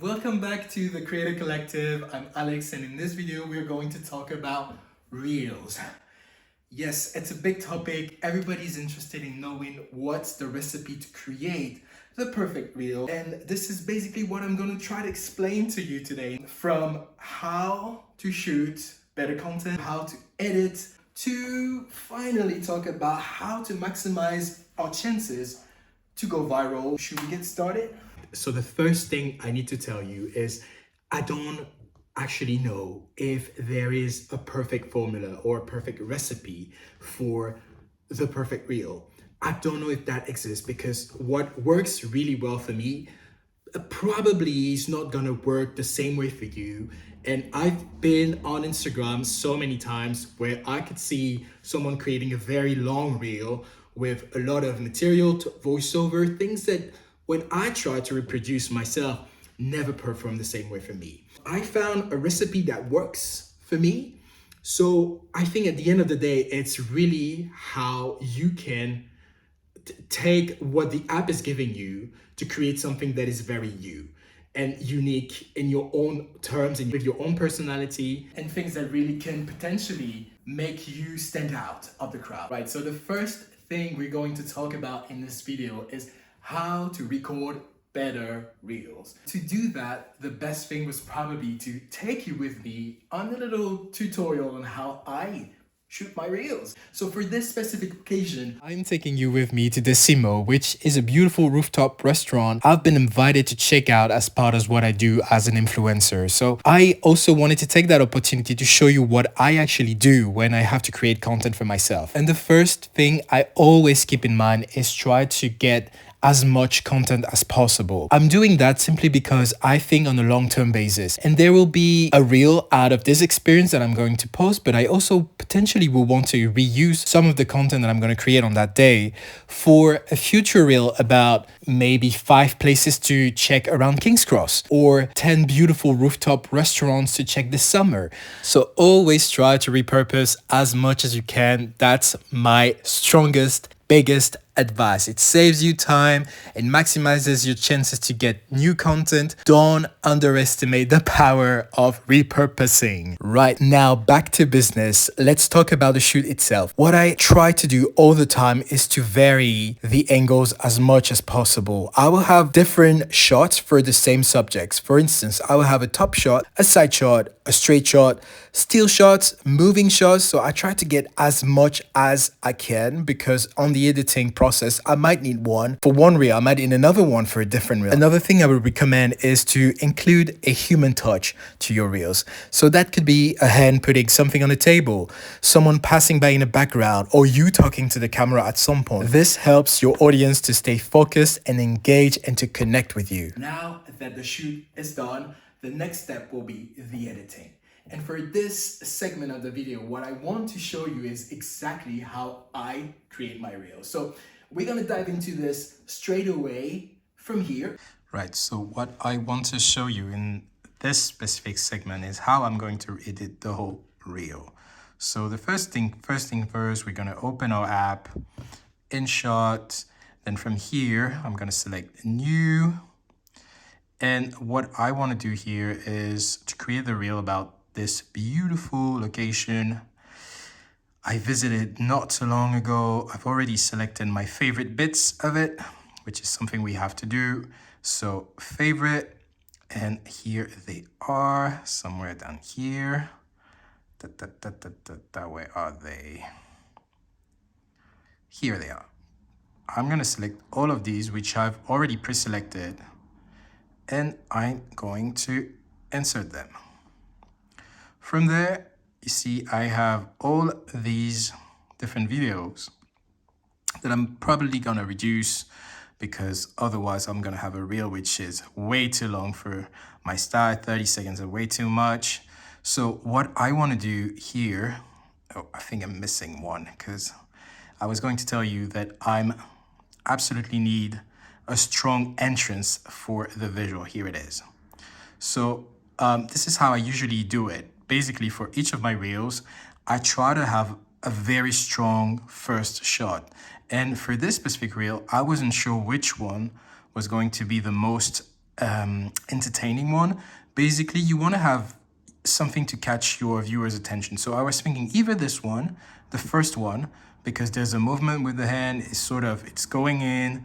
Welcome back to the Creator Collective. I'm Alex, and in this video, we're going to talk about Reels. Yes, it's a big topic. Everybody's interested in knowing what's the recipe to create the perfect reel. And this is basically what I'm going to try to explain to you today. From how to shoot better content, how to edit, to finally talk about how to maximize our chances to go viral. Should we get started? So the first thing I need to tell you is I don't actually know if there is a perfect formula or a perfect recipe for the perfect reel. I don't know if that exists, because what works really well for me probably is not gonna work the same way for you. And I've been on Instagram so many times where I could see someone creating a very long reel with a lot of material to voiceover, things that when I try to reproduce myself never perform the same way for me. I found a recipe that works for me. So I think at the end of the day, it's really how you can take what the app is giving you to create something that is very you and unique in your own terms and with your own personality, and things that really can potentially make you stand out of the crowd, right? So the first thing we're going to talk about in this video is how to record better reels. To do that, the best thing was probably to take you with me on a little tutorial on how I shoot my reels. So for this specific occasion, I'm taking you with me to Decimo, which is a beautiful rooftop restaurant I've been invited to check out as part of what I do as an influencer. So I also wanted to take that opportunity to show you what I actually do when I have to create content for myself. And the first thing I always keep in mind is try to get as much content as possible. I'm doing that simply because I think on a long-term basis, and there will be a reel out of this experience that I'm going to post, but I also potentially will want to reuse some of the content that I'm going to create on that day for a future reel about maybe 5 places to check around King's Cross or 10 beautiful rooftop restaurants to check this summer. So always try to repurpose as much as you can. That's my strongest, biggest advice. It saves you time and maximizes your chances to get new content. Don't underestimate the power of repurposing. Right, now back to business. Let's talk about the shoot itself. What I try to do all the time is to vary the angles as much as possible. I will have different shots for the same subjects. For instance, I will have a top shot, a side shot, a straight shot, still shots, moving shots. So I try to get as much as I can, because on the editing process, I might need one for one reel, I might need another one for a different reel. Another thing I would recommend is to include a human touch to your reels. So that could be a hand putting something on a table, someone passing by in the background, or you talking to the camera at some point. This helps your audience to stay focused and engage and to connect with you. Now that the shoot is done, the next step will be the editing. And for this segment of the video, what I want to show you is exactly how I create my reels. So we're gonna dive into this straight away from here. Right, so what I want to show you in this specific segment is how I'm going to edit the whole reel. So the first thing first, we're gonna open our app, InShot. Then from here, I'm gonna select New. And what I wanna do here is to create the reel about this beautiful location I visited not so long ago. I've already selected my favorite bits of it, which is something we have to do. So favorite, and here they are, somewhere down here. Where are they? Here they are. I'm gonna select all of these, which I've already pre-selected, and I'm going to insert them. From there, you see I have all these different videos that I'm probably gonna reduce, because otherwise I'm gonna have a reel which is way too long for my style. 30 seconds are way too much. So what I wanna do here, oh, I think I'm missing one, because I was going to tell you that I'm absolutely need a strong entrance for the visual. Here it is. So this is how I usually do it. Basically, for each of my reels, I try to have a very strong first shot. And for this specific reel, I wasn't sure which one was going to be the most entertaining one. Basically, you want to have something to catch your viewers' attention. So I was thinking either this one, the first one, because there's a movement with the hand, it's going in,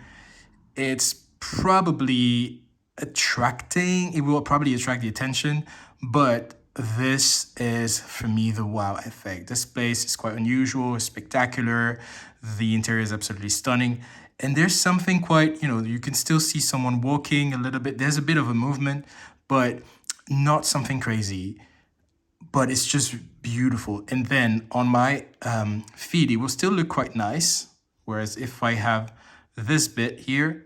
it's probably it will probably attract the attention, but this is for me the wow effect. This place is quite unusual, spectacular, the interior is absolutely stunning, and there's something quite, you can still see someone walking a little bit, there's a bit of a movement, but not something crazy, but it's just beautiful. And then on my feed, it will still look quite nice, whereas if I have this bit here,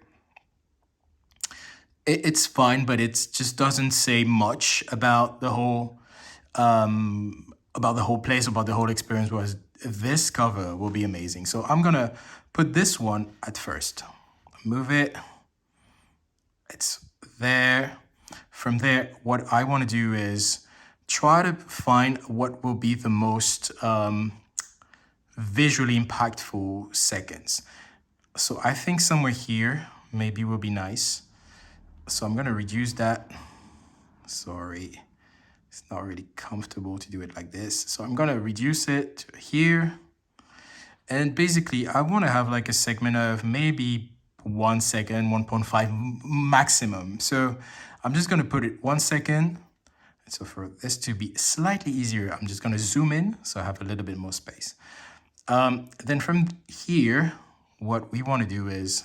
it's fine, but it just doesn't say much about the whole place, about the whole experience. Whereas this cover will be amazing. So I'm gonna put this one at first. Move it. It's there. From there, what I want to do is try to find what will be the most visually impactful seconds. So I think somewhere here maybe will be nice. So I'm gonna reduce that. Sorry, it's not really comfortable to do it like this. So I'm gonna reduce it to here. And basically I wanna have like a segment of maybe 1 second, 1.5 maximum. So I'm just gonna put it 1 second. So for this to be slightly easier, I'm just gonna zoom in so I have a little bit more space. Then from here, what we wanna do is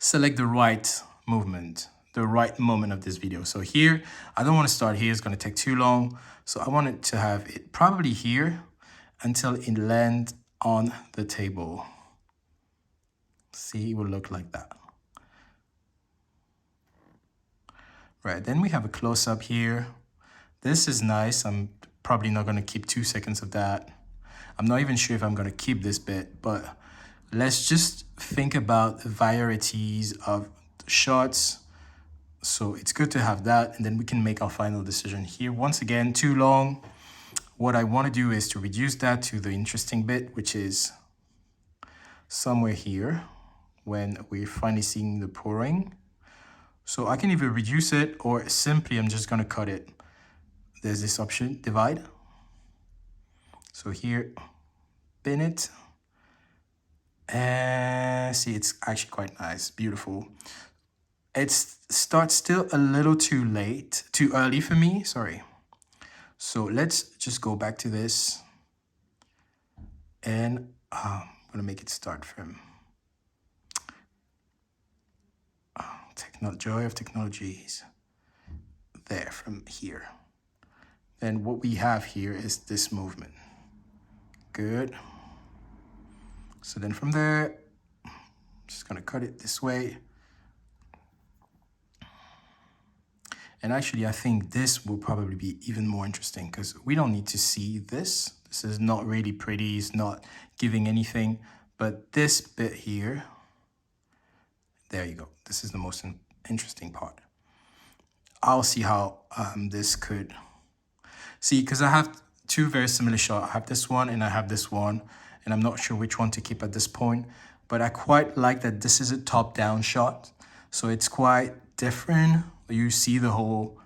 select the right movement, the right moment of this video. So here, I don't want to start here, it's going to take too long. So I want it to have it probably here until it lands on the table. See, it will look like that. Right, then we have a close-up here. This is nice. I'm probably not going to keep 2 seconds of that. I'm not even sure if I'm going to keep this bit, but let's just think about the varieties of shots. So it's good to have that, and then we can make our final decision here. Once again, too long. What I want to do is to reduce that to the interesting bit, which is somewhere here when we're finally seeing the pouring. So I can either reduce it or simply I'm just going to cut it. There's this option, divide. So here, pin it. And see, it's actually quite nice, beautiful. It starts still a little too early for me, sorry. So let's just go back to this. And I'm gonna make it start from Joy of Technologies. There, from here. Then what we have here is this movement. Good. So then from there, I'm just gonna cut it this way. And actually, I think this will probably be even more interesting because we don't need to see this. This is not really pretty, it's not giving anything, but this bit here, there you go. This is the most interesting part. I'll see how this could, see, because I have two very similar shots. I have this one and I have this one, and I'm not sure which one to keep at this point, but I quite like that this is a top-down shot. So it's quite different. You see the whole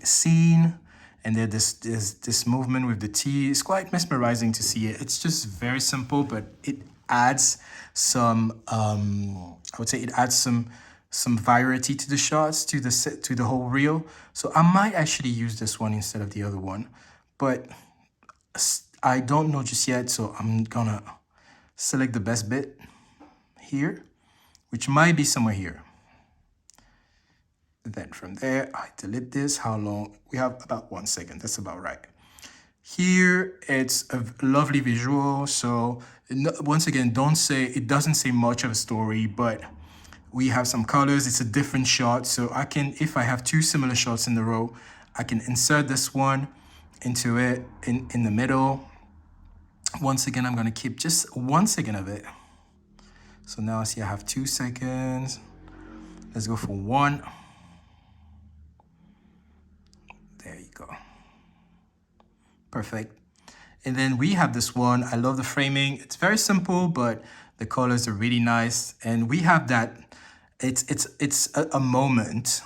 scene, and there's this movement with the T. It's quite mesmerizing to see it. It's just very simple, but it adds some I would say it adds some variety to the shots, to the whole reel. So I might actually use this one instead of the other one, but I don't know just yet. So I'm gonna select the best bit here, which might be somewhere here. Then from there, I delete this. How long? We have about 1 second. That's about right. Here, it's a lovely visual. So once again, it doesn't say much of a story, but we have some colors. It's a different shot. So I can, if I have two similar shots in a row, I can insert this one into it in the middle. Once again, I'm gonna keep just 1 second of it. So now see, I have 2 seconds. Let's go for 1. There you go. Perfect. And then we have this one. I love the framing. It's very simple, but the colors are really nice. And we have that It's a moment.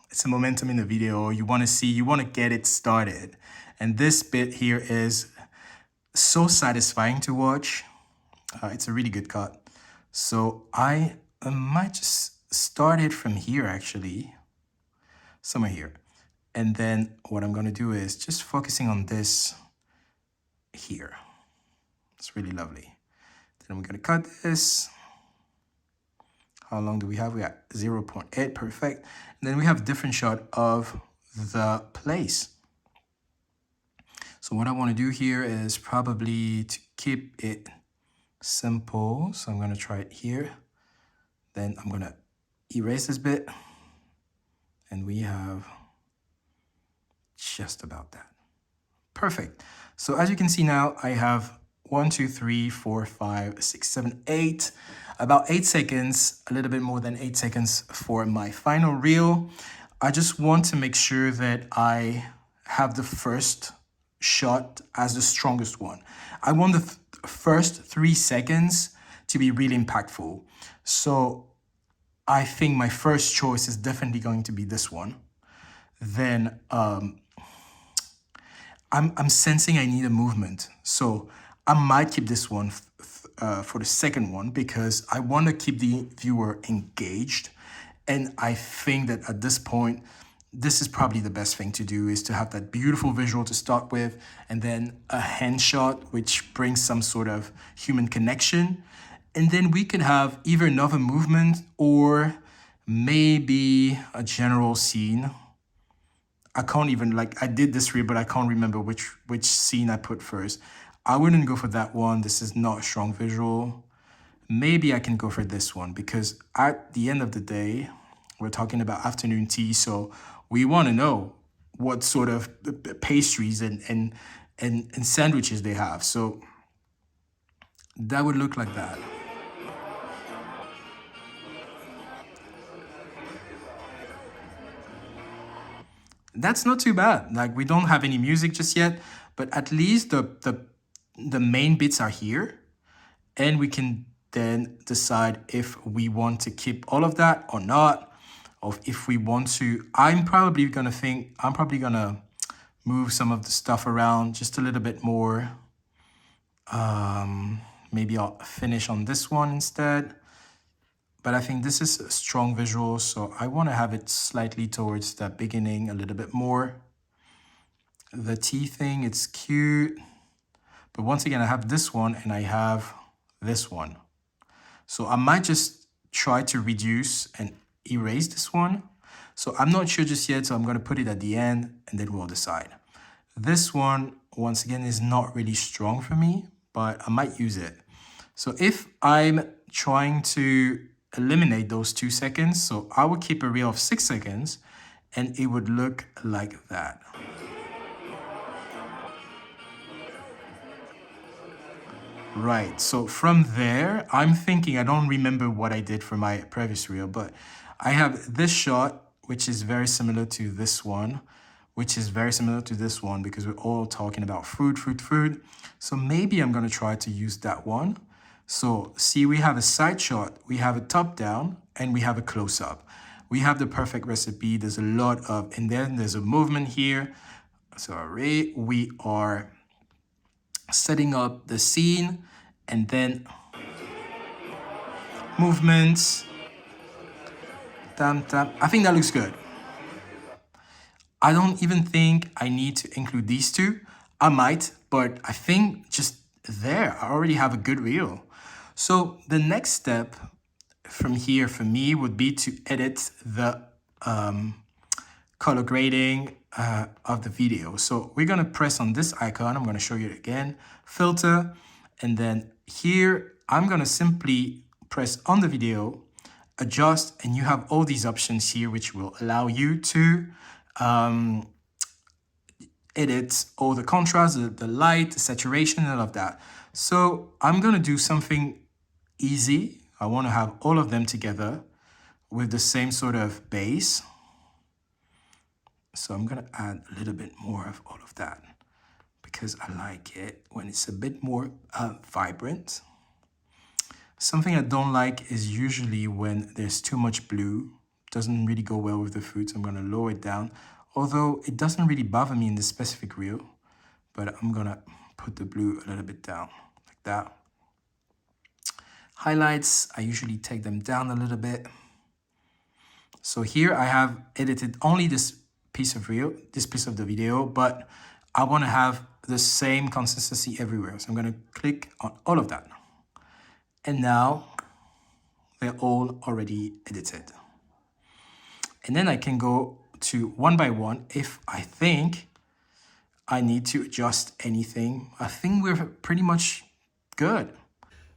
It's a momentum in the video. You want to see, you want to get it started. And this bit here is so satisfying to watch. It's a really good cut. So I might just start it from here actually, somewhere here. And then what I'm gonna do is just focusing on this here. It's really lovely. Then I'm gonna cut this. How long do we have? We got 0.8, perfect. And then we have a different shot of the place. So what I wanna do here is probably to keep it simple. So I'm gonna try it here. Then I'm gonna erase this bit. And we have just about that. Perfect. So as you can see now, I have 1, 2, 3, 4, 5, 6, 7, 8, about 8 seconds, a little bit more than 8 seconds for my final reel. I just want to make sure that I have the first shot as the strongest one. I want the first 3 seconds to be really impactful. So I think my first choice is definitely going to be this one. Then I'm sensing I need a movement. So I might keep this one for the second one because I want to keep the viewer engaged. And I think that at this point, this is probably the best thing to do, is to have that beautiful visual to start with, and then a hand shot, which brings some sort of human connection. And then we could have either another movement or maybe a general scene. I can't even, like, I did this reel, but I can't remember which scene I put first. I wouldn't go for that one. This is not a strong visual. Maybe I can go for this one because at the end of the day, we're talking about afternoon tea. So we want to know what sort of pastries and sandwiches they have. So that would look like that. That's not too bad. Like, we don't have any music just yet, but at least the main bits are here, and we can then decide if we want to keep all of that or not, or if we want to. I'm probably gonna move some of the stuff around just a little bit more. Maybe I'll finish on this one instead. But I think this is a strong visual, so I want to have it slightly towards the beginning a little bit more. The tea thing, it's cute. But once again, I have this one and I have this one. So I might just try to reduce and erase this one. So I'm not sure just yet, so I'm going to put it at the end and then we'll decide. This one, once again, is not really strong for me, but I might use it. So if I'm trying to eliminate those 2 seconds, so I would keep a reel of 6 seconds and it would look like that. Right, so from there, I'm thinking, I don't remember what I did for my previous reel, but I have this shot, which is very similar to this one, which is very similar to this one because we're all talking about food. So maybe I'm gonna try to use that one. So see, we have a side shot, we have a top down, and we have a close up. We have the perfect recipe. There's a lot of, and then there's a movement here. Sorry, we are setting up the scene and then movements. I think that looks good. I don't even think I need to include these two. I might, but I think just there, I already have a good reel. So the next step from here for me would be to edit the color grading of the video. So we're gonna press on this icon. I'm gonna show you it again, filter, and then here, I'm gonna simply press on the video, adjust, and you have all these options here, which will allow you to edit all the contrast, the light, the saturation, and all of that. So I'm gonna do something easy. I wanna have all of them together with the same sort of base. So I'm gonna add a little bit more of all of that because I like it when it's a bit more vibrant. Something I don't like is usually when there's too much blue. Doesn't really go well with the food, so I'm gonna lower it down. Although it doesn't really bother me in this specific reel, but I'm gonna put the blue a little bit down, like that. Highlights, I usually take them down a little bit. So here I have edited only this piece of the video, but I wanna have the same consistency everywhere. So I'm gonna click on all of that. And now they're all already edited. And then I can go to one by one if I think I need to adjust anything. I think we're pretty much good.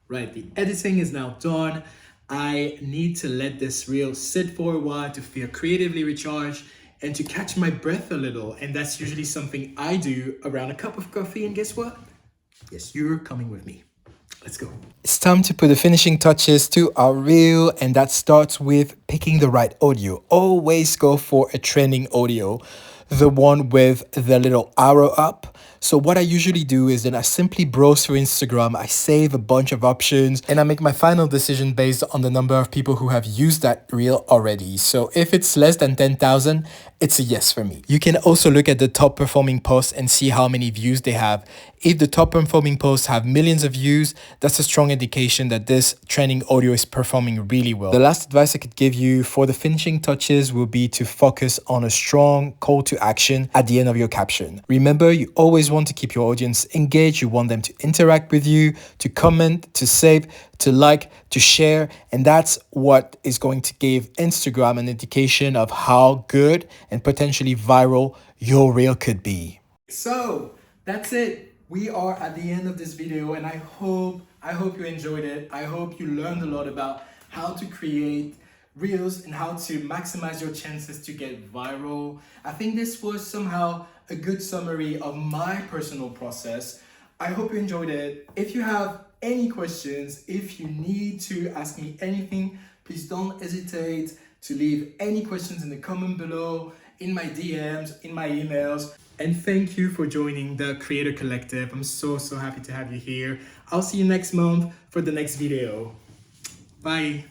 Right, the editing is now done. I need to let this reel sit for a while to feel creatively recharged and to catch my breath a little. And that's usually something I do around a cup of coffee. And guess what? Yes, you're coming with me. Let's go. It's time to put the finishing touches to our reel, and that starts with picking the right audio. Always go for a trending audio, the one with the little arrow up. So what I usually do is that I simply browse through Instagram, I save a bunch of options, and I make my final decision based on the number of people who have used that reel already. So if it's less than 10,000, it's a yes for me. You can also look at the top performing posts and see how many views they have. If the top performing posts have millions of views, that's a strong indication that this trending audio is performing really well. The last advice I could give you for the finishing touches will be to focus on a strong call to action at the end of your caption. Remember, you always want to keep your audience engaged. You want them to interact with you, to comment, to save, to like, to share. And that's what is going to give Instagram an indication of how good and potentially viral your reel could be. So that's it. We are at the end of this video, and I hope you enjoyed it. I hope you learned a lot about how to create reels and how to maximize your chances to get viral. I think this was somehow a good summary of my personal process. I hope you enjoyed it. If you have any questions, if you need to ask me anything, please don't hesitate to leave any questions in the comment below, in my DMs, in my emails. And thank you for joining the Creator Collective. I'm so happy to have you here. I'll see you next month for the next video. Bye.